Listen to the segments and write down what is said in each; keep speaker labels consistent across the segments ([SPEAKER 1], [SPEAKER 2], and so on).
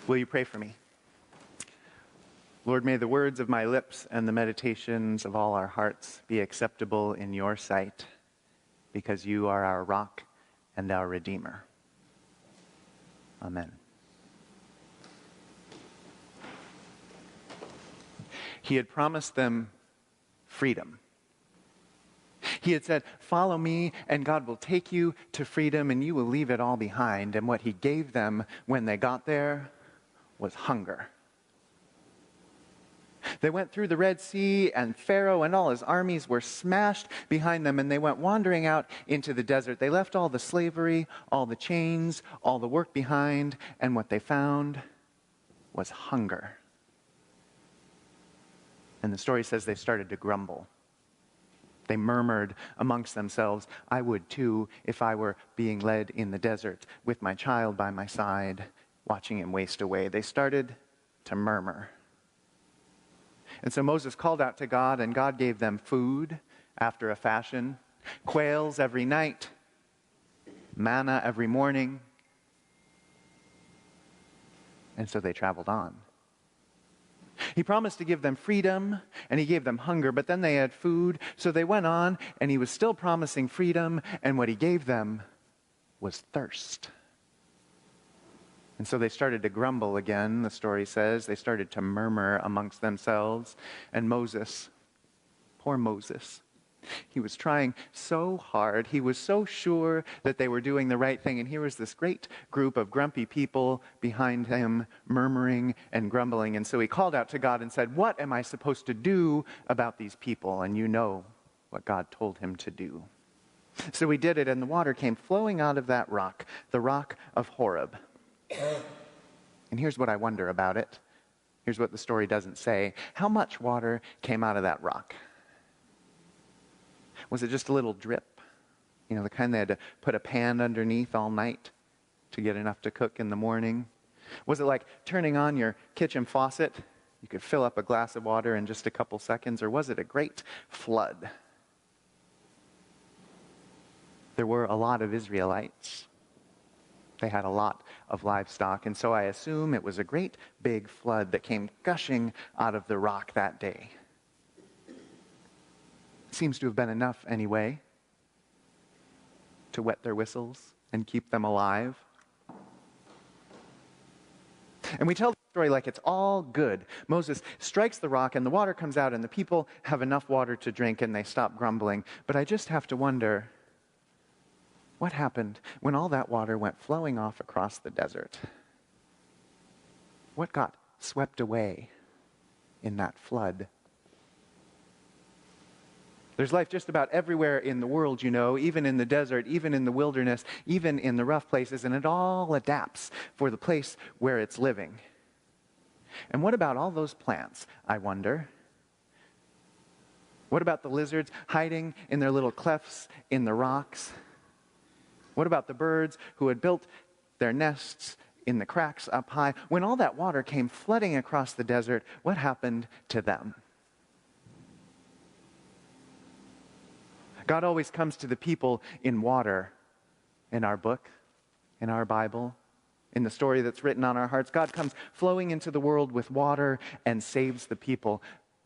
[SPEAKER 1] Will you pray for me? Lord, may the words of my lips and the meditations of all our hearts be acceptable in your sight, because you are our rock and our Redeemer. Amen. He had promised them freedom. He had said, follow me and God will take you to freedom and you will leave it all behind. And what he gave them when they got there was hunger. They went through the Red Sea, and Pharaoh and all his armies were smashed behind them, and they went wandering out into the desert. They left all the slavery, all the chains, all the work behind, and what they found was hunger. And the story says they started to grumble. They murmured amongst themselves, I would too if I were being led in the desert with my child by my side, watching him waste away. They started to murmur. And so Moses called out to God, and God gave them food after a fashion, quails every night, manna every morning. And so they traveled on. He promised to give them freedom, and he gave them hunger, but then they had food, so they went on, and he was still promising freedom, and what he gave them was thirst. And so they started to grumble again, the story says. They started to murmur amongst themselves. And Moses, poor Moses, he was trying so hard. He was so sure that they were doing the right thing. And here was this great group of grumpy people behind him, murmuring and grumbling. And so he called out to God and said, what am I supposed to do about these people? And you know what God told him to do. So he did it, and the water came flowing out of that rock, the rock of Horeb. And here's what I wonder about it. Here's what the story doesn't say. How much water came out of that rock? Was it just a little drip? You know, the kind they had to put a pan underneath all night to get enough to cook in the morning? Was it like turning on your kitchen faucet? You could fill up a glass of water in just a couple seconds. Or was it a great flood? There were a lot of Israelites. They had a lot of livestock, and so I assume it was a great big flood that came gushing out of the rock that day. Seems to have been enough anyway to wet their whistles and keep them alive. And we tell the story like it's all good. Moses strikes the rock and the water comes out and the people have enough water to drink and they stop grumbling. But I just have to wonder, what happened when all that water went flowing off across the desert? What got swept away in that flood? There's life just about everywhere in the world, you know, even in the desert, even in the wilderness, even in the rough places, and it all adapts for the place where it's living. And what about all those plants, I wonder? What about the lizards hiding in their little clefts in the rocks? What about the birds who had built their nests in the cracks up high? When all that water came flooding across the desert, what happened to them? God always comes to the people in water in our book, in our Bible, in the story that's written on our hearts. God comes flowing into the world with water and saves the people,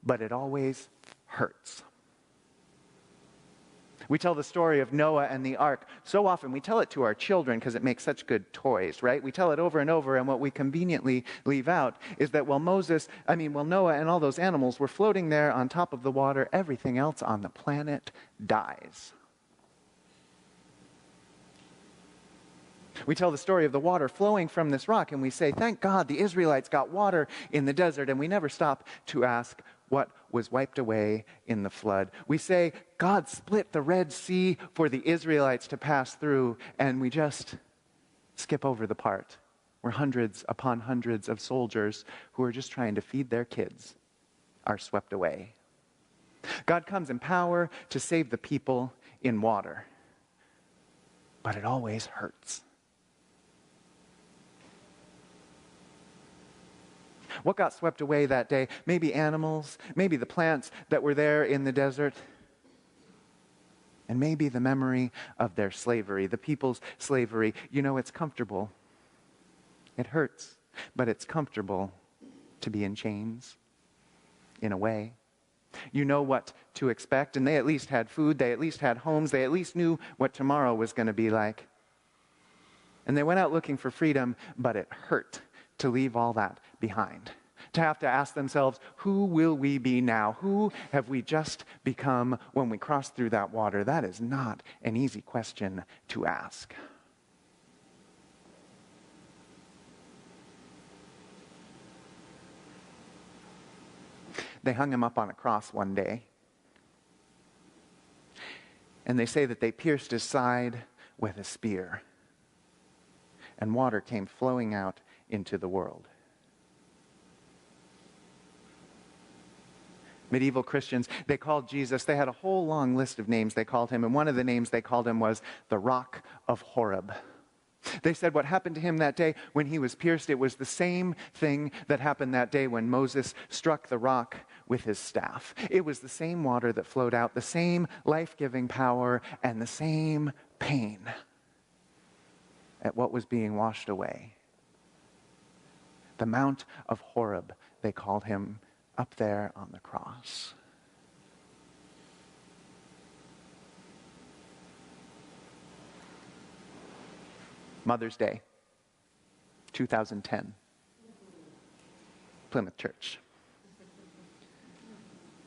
[SPEAKER 1] but it always hurts. We tell the story of Noah and the ark so often. We tell it to our children because it makes such good toys, right? We tell it over and over, and what we conveniently leave out is that while Noah and all those animals were floating there on top of the water, everything else on the planet dies. We tell the story of the water flowing from this rock, and we say, thank God the Israelites got water in the desert, and we never stop to ask what was wiped away in the flood. We say, God split the Red Sea for the Israelites to pass through, and we just skip over the part where hundreds upon hundreds of soldiers who are just trying to feed their kids are swept away. God comes in power to save the people in water, but it always hurts. What got swept away that day? Maybe animals, maybe the plants that were there in the desert, and maybe the memory of their slavery, the people's slavery. You know, it's comfortable. It hurts but it's comfortable to be in chains, in a way. You know what to expect, and they at least had food, they at least had homes, they at least knew what tomorrow was going to be like. And they went out looking for freedom, but it hurt to leave all that behind. To have to ask themselves, who will we be now? Who have we just become when we cross through that water? That is not an easy question to ask. They hung him up on a cross one day. And they say that they pierced his side with a spear. And water came flowing out into the world. Medieval Christians, they called Jesus, they had a whole long list of names they called him. And one of the names they called him was the Rock of Horeb. They said what happened to him that day when he was pierced, it was the same thing that happened that day when Moses struck the rock with his staff. It was the same water that flowed out, the same life-giving power, and the same pain at what was being washed away. The Mount of Horeb, they called him, up there on the cross. Mother's Day, 2010, Plymouth Church.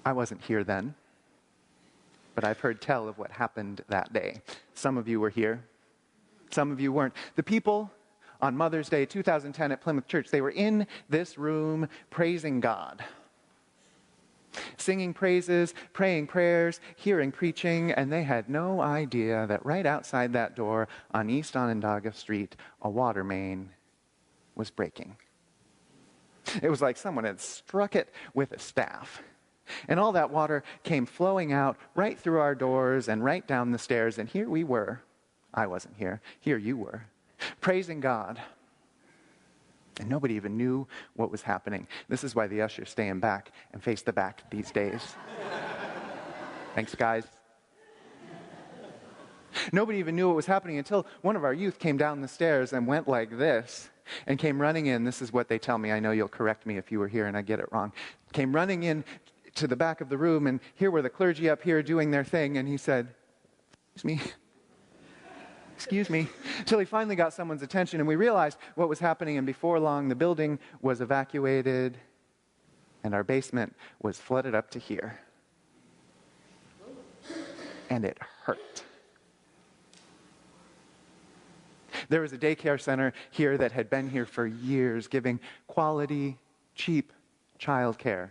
[SPEAKER 1] I wasn't here then, but I've heard tell of what happened that day. Some of you were here, some of you weren't. The people on Mother's Day, 2010 at Plymouth Church, they were in this room praising God. Singing praises, praying prayers, hearing preaching, and they had no idea that right outside that door on East Onondaga Street, a water main was breaking. It was like someone had struck it with a staff. And all that water came flowing out right through our doors and right down the stairs, and here we were. I wasn't here. Here you were, praising God. And nobody even knew what was happening. This is why the ushers stay in back and face the back these days. Thanks, guys. Nobody even knew what was happening until one of our youth came down the stairs and went like this and came running in. This is what they tell me. I know you'll correct me if you were here and I get it wrong. Came running in to the back of the room, and here were the clergy up here doing their thing, and he said, Excuse me, till he finally got someone's attention, and we realized what was happening, and before long, the building was evacuated, and our basement was flooded up to here. And it hurt. There was a daycare center here that had been here for years, giving quality, cheap childcare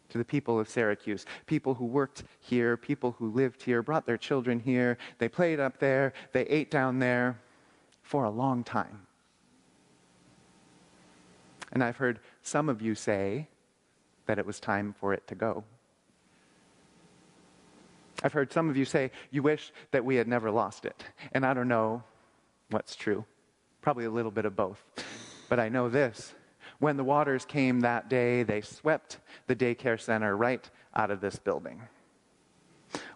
[SPEAKER 1] to the people of Syracuse, people who worked here, people who lived here, brought their children here. They played up there, they ate down there for a long time. And I've heard some of you say that it was time for it to go. I've heard some of you say you wish that we had never lost it. And I don't know what's true. Probably a little bit of both. But I know this. When the waters came that day, they swept the daycare center right out of this building.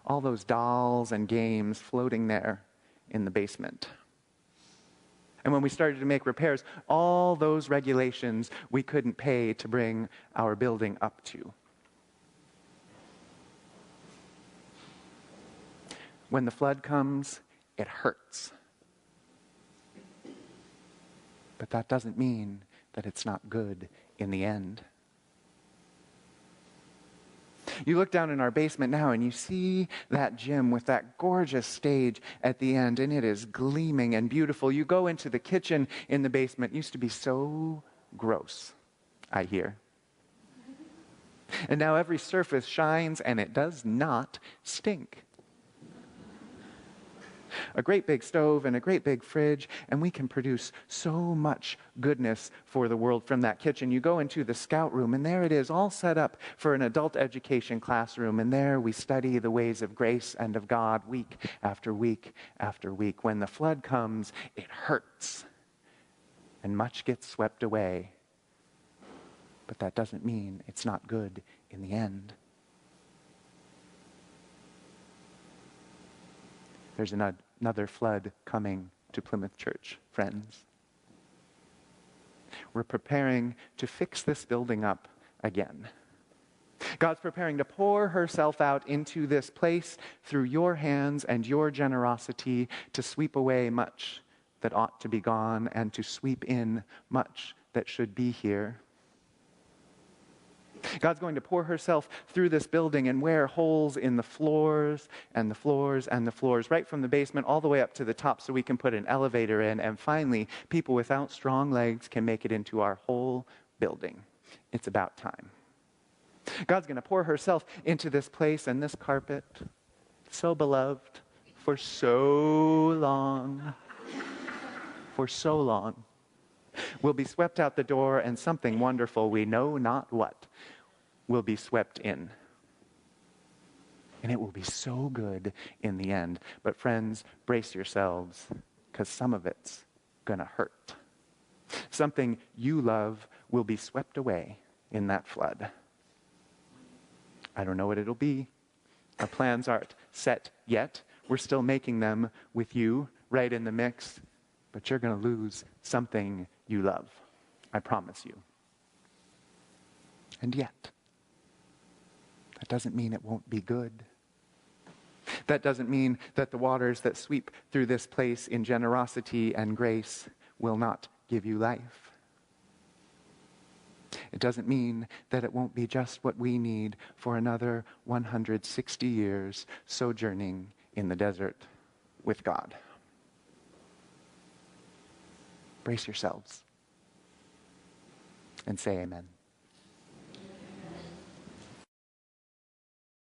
[SPEAKER 1] All those dolls and games floating there in the basement. And when we started to make repairs, all those regulations we couldn't pay to bring our building up to. When the flood comes, it hurts. But that doesn't mean that it's not good in the end. You look down in our basement now and you see that gym with that gorgeous stage at the end, and it is gleaming and beautiful. You go into the kitchen in the basement. It used to be so gross, I hear. And now every surface shines and it does not stink. A great big stove and a great big fridge, and we can produce so much goodness for the world from that kitchen. You go into the scout room, and there it is, all set up for an adult education classroom, and there we study the ways of grace and of God week after week after week. When the flood comes, it hurts, and much gets swept away. But that doesn't mean it's not good in the end. There's another flood coming to Plymouth Church, friends. We're preparing to fix this building up again. God's preparing to pour herself out into this place through your hands and your generosity to sweep away much that ought to be gone and to sweep in much that should be here. God's going to pour herself through this building and wear holes in the floors and the floors and the floors, right from the basement all the way up to the top so we can put an elevator in. And finally, people without strong legs can make it into our whole building. It's about time. God's going to pour herself into this place and this carpet, so beloved, for so long, will be swept out the door, and something wonderful, we know not what, will be swept in. And it will be so good in the end. But friends, brace yourselves, because some of it's going to hurt. Something you love will be swept away in that flood. I don't know what it'll be. Our plans aren't set yet. We're still making them with you right in the mix. But you're going to lose something you love. I promise you. And yet, that doesn't mean it won't be good. That doesn't mean that the waters that sweep through this place in generosity and grace will not give you life. It doesn't mean that it won't be just what we need for another 160 years sojourning in the desert with God. Brace yourselves and say amen.